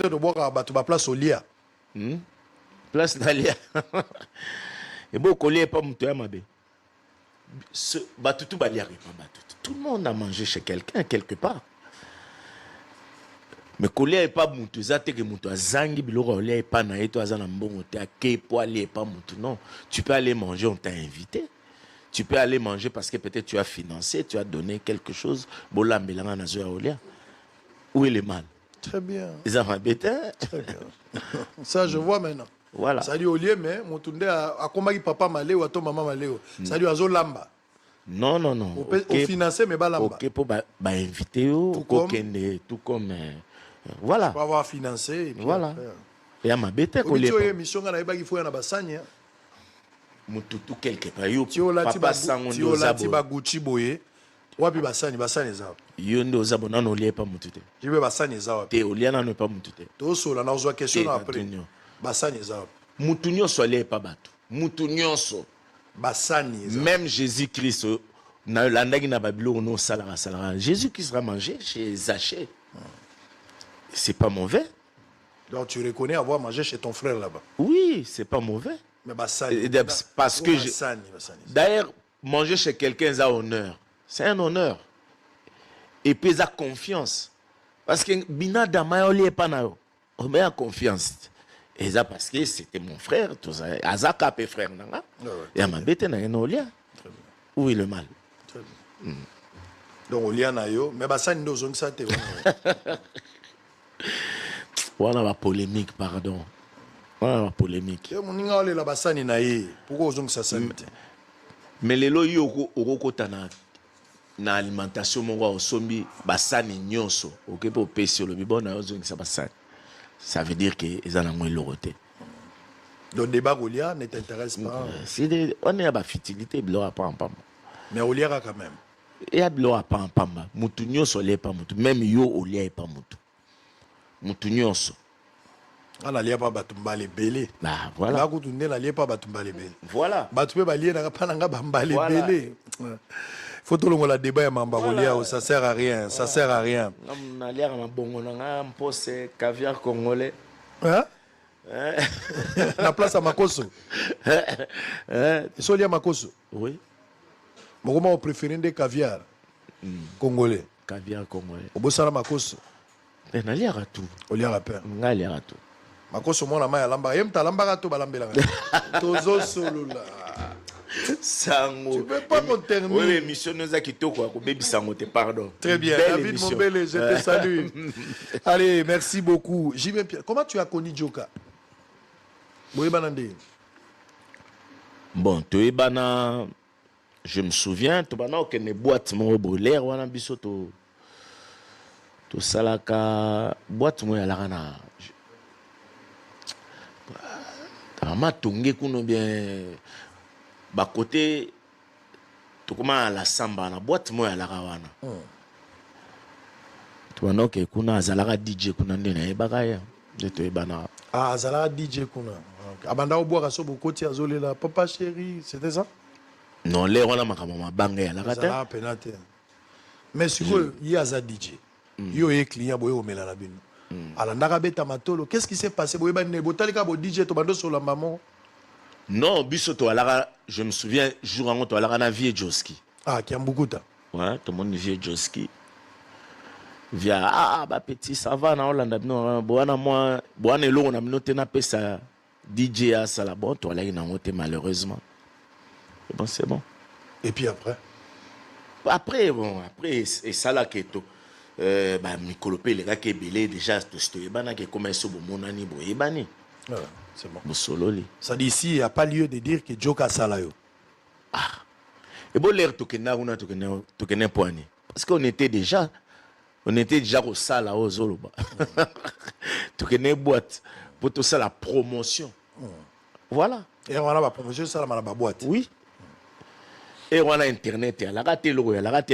peut-être boire tu vas place au lia. Place d'alia. Et bon, collier pas mon toit, ma bé. Batutu balia pas batutu. Tout le monde a mangé chez quelqu'un quelque part. Mais collier pas mon toit, ça que mon toit zangi biloko collier pas na eto azana mbongo te ke poali pas mon toit. Non, tu peux aller manger, on t'a invité. Tu peux aller manger parce que peut-être tu as financé, tu as donné quelque chose. Bola mbelanga na zo ya olia. Où est le mal? Très bien. Ils ont embêté. Très bien. Ça, je vois maintenant. Voilà. Ça dit au lieu, mais mon tourné à combat papa malé ou à ton maman malé. Ça dit à zo lamba. Non, non, non. Au financer, mais pas lamba. Ok, pour inviter tout comme voilà. Pour avoir financé. Et puis voilà. Après, et à ma bête, il y a une émission qui faut y en bassani. Mututu quelque part. Yo, papa sango ndo zabo. Tiba Gucci boye. Wapi basani zao. Yo ndo zabo na no lie pas mutute. Je vais basani zao. Te oliana no pas mutute. To so la na ozo question après. Basani zao. Mutunyo so lie pas bato. Mutunyo so. Basani zao. Même Jésus-Christ na landagi na Babylone no salara. Jésus-Christ sera mangé chez Zaché. C'est pas mauvais. Donc tu reconnais avoir mangé chez ton frère là-bas. Oui, c'est pas mauvais. Mais basani. Parce que d'ailleurs manger chez quelqu'un c'est un honneur. C'est un honneur. Et puis ça confiance. Parce que bina damayoli est pas na yo. On met en confiance. Et ça parce que c'était mon frère tout ça. Azaka pe frère nanga. Et ma bête na no lia. Où est le mal? Très bien. Donc olia na yo, mais basani ndo zongi ça te. Voilà la polémique, pardon. Voilà la polémique. Pourquoi on ça mais les lois na alimentation mon gars sombi basani nyonso ok pour pèser le bibon na ozong ça basani. Ça veut dire que ils en ont moins l'oroté. Donc débat Olia ne t'intéresse pas. Si on est à la futilité bloa pas en pam. Mais Olia quand même. Et à bloa pas en pam. Mutu nyonso l'est pas mutu. Même yo Olia est pas mutu. Mutu nyonso. On a lié pas batumbale belé. Bah voilà. Là où tu n'es la lié pas batumbale belé. Voilà. Batubé balié n'a pas n'anga bambale belé. Faut tout le monde la débat à Mambarolia, ça sert à rien, ça sert à rien. On a l'air à bongo n'anga pose caviar congolais. Hein? La place à Makoso. Ils sont liés à Makoso. Oui. Mais comment on préfère des caviar congolais? Caviar congolais. Au beau salam Makoso. On a l'air à tout. On a l'air On a l'air à tout. Makoso mon amaya lamba. Yem ta lamba gato balambela. Tozo solo là. Sango. Tu peux pas mon terminer. Oui, l'émission nous a quitté quoi. Baby Sango, pardon. Très bien. David Mombele, je te salue. Allez, merci beaucoup. J'y vais Pierre. Comment tu as connu Djoka? Bon, Toebana, je me souviens, Toebana, qu'il y a une boîte, mon brûlé, on a biso to salaka boîte, moi, la rana. Maman tongé kuno bien, bah côté, tout comment la samba na boîte, moi, la rawana. Toebana, que kuna zalaka DJ kuna ndena ebakaya, de Toebana. Ah, zalaka DJ kuna. Abanda au boire à so beaucoup de azolé là, papa chéri, c'était ça? Non, les on a ma maman bangé à la rata. Mais sur eux, il y a za DJ. Il y a client boy au melanabino. Alors Narabeta Matolo, qu'est-ce qui s'est passé? Boy ban ne botalika bo DJ to bando sur la maman. Non, bisoto alara, je me souviens jour en to alara na vie Joski. Ah, qui a beaucoup de temps. Ouais, tout le monde vie Joski. Via bah petit ça va na Hollande no boana moi boana elo on a noté na pesa DJ à ça là bon toi là il n'a monté malheureusement. Bon c'est bon. Et puis après et ça là que tout bah Mikolopé les gars qui belé déjà tout ce bana qui commence au monani boyebani. C'est bon. Bosololi. Ça dit ici il n'y a pas lieu de dire que Joka Salayo. Ah. Et bon l'air to kena poani parce qu'on était déjà au salle à Ozoloba. Tu connais boîte pour tout ça la promotion. Voilà. Et on a la promotion ça la boîte. Oui. Et on a internet et la raté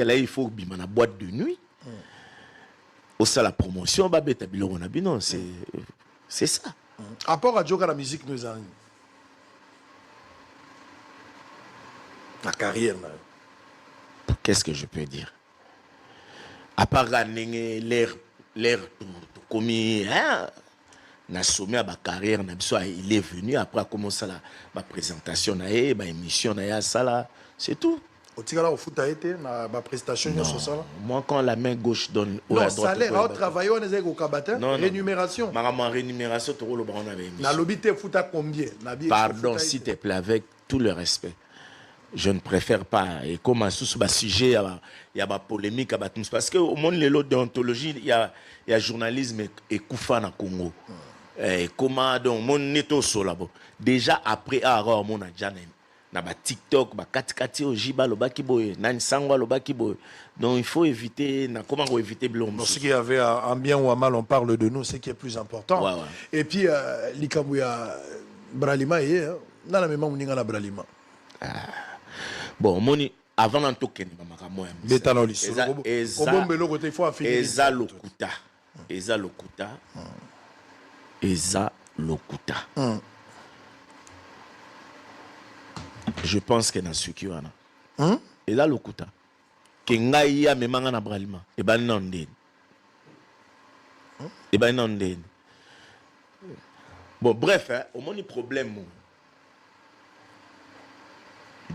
là il faut bima la boîte de nuit. Au ça la promotion ba beta biloko na bino c'est ça. Rapport à Joka la musique nous a la carrière là. Qu'est-ce que je peux dire? À part l'air commis, hein? na sommet à ma carrière, il est venu après commencer ma présentation, ma émission, c'est tout. Au tigala au foot a été na ma prestation Non, moi quand la main gauche donne non à droite, salaire au travail on est au cabatin rémunération. Ma rémunération tu le bron avec na lobité foot à combien? Pardon s'il te plaît avec tout le respect. Je ne préfère pas et comme un sujet il y a polémique parce que au monde les lots déontologie il y a journalisme et koufa na Congo. Et comment donc mon neto solabo déjà après avoir mon adjane na ba TikTok ba katikati ojiba lobaki boye na nsangwa lobaki boye donc il faut éviter na comment éviter blom. Ce qui avait un bien ou un mal on parle de nous c'est qui est plus important. Ouais. Et puis likabuya Bralima et na la même moninga na Bralima. Bon moni avant d'entouken mamaka moi betano liso obombelo côté il faut affinir eza lokuta je pense que na suki wana eza lokuta ke ngai ya memanga na Bralima e ba nondeni bon bref au moni problème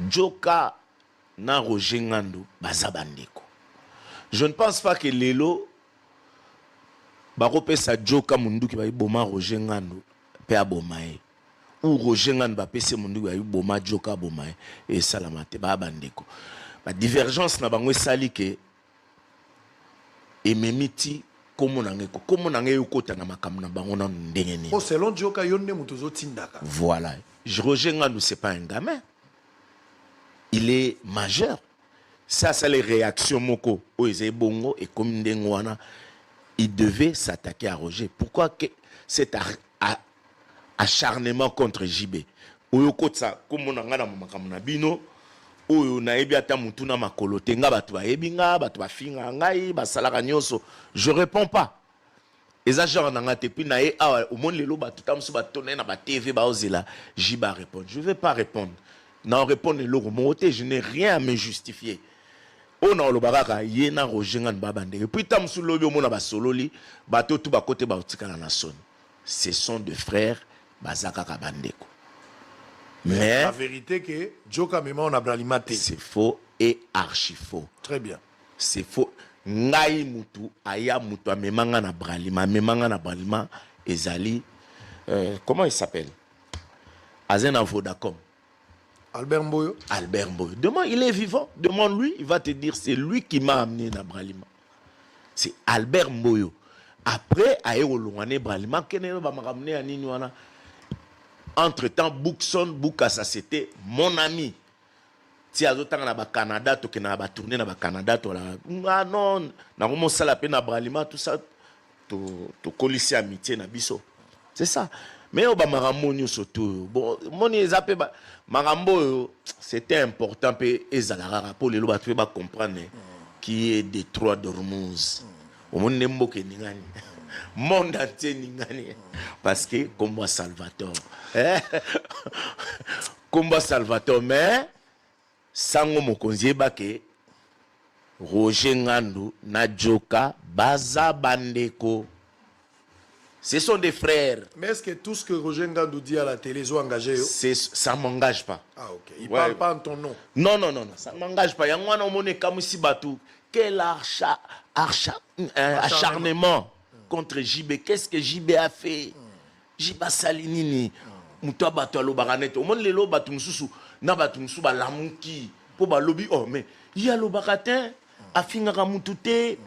Joka na Roger Ngando bazabandeko. Je ne pense pas que Lelo barope sa Joka mundu ki ba boma Roger Ngando pe abomae ou Roger Ngando ba pese mundu ba boma Joka abomae et salamate ba bandeko. Ba divergence na bango sali ke ememiti komo nange yokota na makambo na bango na ndenge ni. Oh selon Joka yonne mutuzo tindaka. Voilà. Roger Ngando c'est pas un gamin. Il est majeur. Ça, c'est les réactions moko. Bongo et comme Ndengwana, il devait s'attaquer à Roger. Pourquoi que cet acharnement contre JB? Oyokotsa, comme on a na makamuna bino, oyo na ebi ata mutu na makolo tenga batu ba ebinga, batu ba finga ngai, ba salaka nyonso. Je réponds pas. Eza genre nanga te puis na e awa au monde lelo batu tamso ba tonner na ba TV ba ozela, JB répondre. Je vais pas répondre. Non, répondre le je n'ai rien à me justifier. On a le baraka, yena rojengan babande. Et puis tam sous lobi omona ba sololi, bato tout ba côté ba utika na son. Ce sont deux frères bazaka kabandeko. Mais la vérité que Joka Mema on a Bralimate. C'est faux et archi faux. Très bien. C'est faux. Ngai mutu aya mutu memanga na Bralima ezali comment il s'appelle? Azena Vodacom. Albert Mboyo. Demande, il est vivant. Demande-lui, il va te dire, c'est lui qui m'a amené dans Bralima. C'est Albert Mboyo. Après, Aéolongane Bralima, entre-temps, Boukassa, c'était mon ami. Si à autant na Canada, tu as tourné na Canada, ah non, na comment ça la peine à Bralima, tout ça, tu colissé amitié na biso. C'est ça. Mais au Bamaramoni surtout, bon, moni zappé Marambo, c'était important pour les lois tu vas comprendre qui est Détroit d'Ormuz. Au monde n'aime que ningani, monde entier ningani, parce que combat Salvatore, combat Salvatore, mais sango mokonzi bake Roger Ngando na Joka baza bandeko. Ce sont des frères. Mais est-ce que tout ce que Roger Ngando dit à la télé est engagé? Ça ne m'engage pas. Ah ok. Il ne parle pas en ton nom. Non, ça ne m'engage pas. Il y a un Kamusi Batou. Quel acharnement contre JB. Qu'est-ce que JB a fait? JB Salinini. Moutoua Batou Alo Baranet. Au monde, les lots Batou Moussou. Na Batou Moussou Balamouki. Pour Balobi. Oh, mais il y a le Baratin. Afingara Moutouté.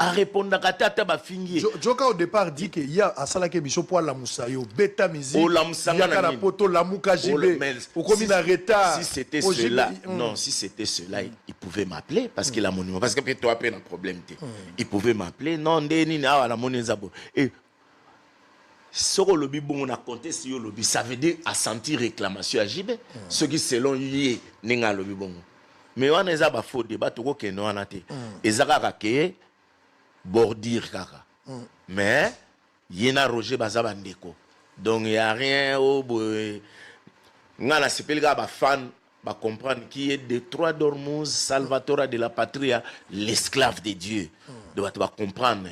À répondre à Katata Bafingi. Joka au départ dit qu'il y a à Salake Bicho pour la Moussayo, Beta Mizi, il y a la poto, la Mouka JB, au commis d'arrêta. Si c'était cela, non, si c'était cela, il pouvait m'appeler parce qu'il a mon numéro. Parce que toi, après, un problème. Il pouvait m'appeler. Non, la monnaie zabo. Et ce que le bon on a compté sur le lobby, ça veut dire à sentir réclamation à JB. Ce qui selon lui, n'est le bon. Mais on a un faux débat, tout que nous en a été. Et Zara bordir kaka. Mais yena Roger bazabandeko. Donc il y a rien au boy. Ngana sepelga ba fan ba comprendre qui est Détroit d'Ormuz, Salvatore de la Patria, l'esclave de Dieu. Donc tu vas comprendre.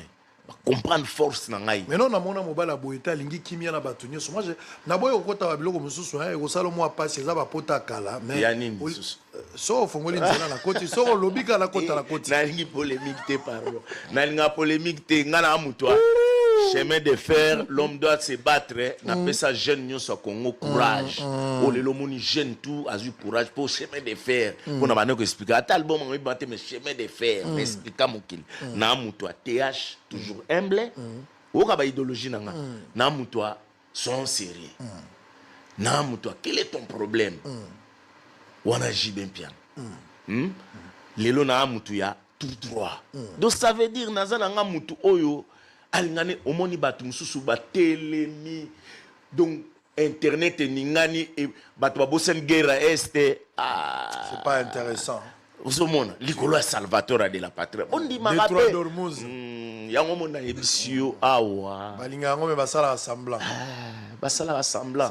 Ba comprendre force na ngai. Mais non, na mona mobala boeta lingi kimia na bato nyonso. Moi na boyo okota ba biloko mosusu hein, ekosala mo apasi eza ba pota kala mais ya nini mosusu so fongoli nzela na koti so lobika na kota na koti. Na lingi polémique te pardon. Na linga polémique te ngana amutwa. Chemin de fer, l'homme doit se battre. Na pesa jeune nyonso Congo courage. O le lomoni jeune tout a eu courage pour chemin de fer. Pour na bana ko expliquer ata album ngi battre mais chemin de fer, expliquer mokili. Na amutwa TH toujours humble. O ka ba idéologie nanga. Na amutwa son sérieux. Na amutwa quel est ton problème? Wana jibe mpiano. Lelo na amutu ya tout droit. Donc ça veut dire nazala nga mutu oyo alingane omoni batu mususu ba telemi. Donc internet ningani et batu ba bosen guerre este c'est pas intéressant. Vous mona likolo ya Salvatore de la patrie. On dit ma rappel Dormouz. Yango mona ebisio awa. Balinga ngo me basala assemblant. Basala assemblant.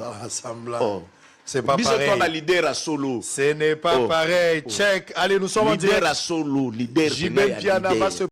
Oh. C'est pas pareil. Toi, leader à solo. Ce n'est pas pareil. Check. Allez, nous sommes en direct. Leader à solo. Leader. JB Piana va se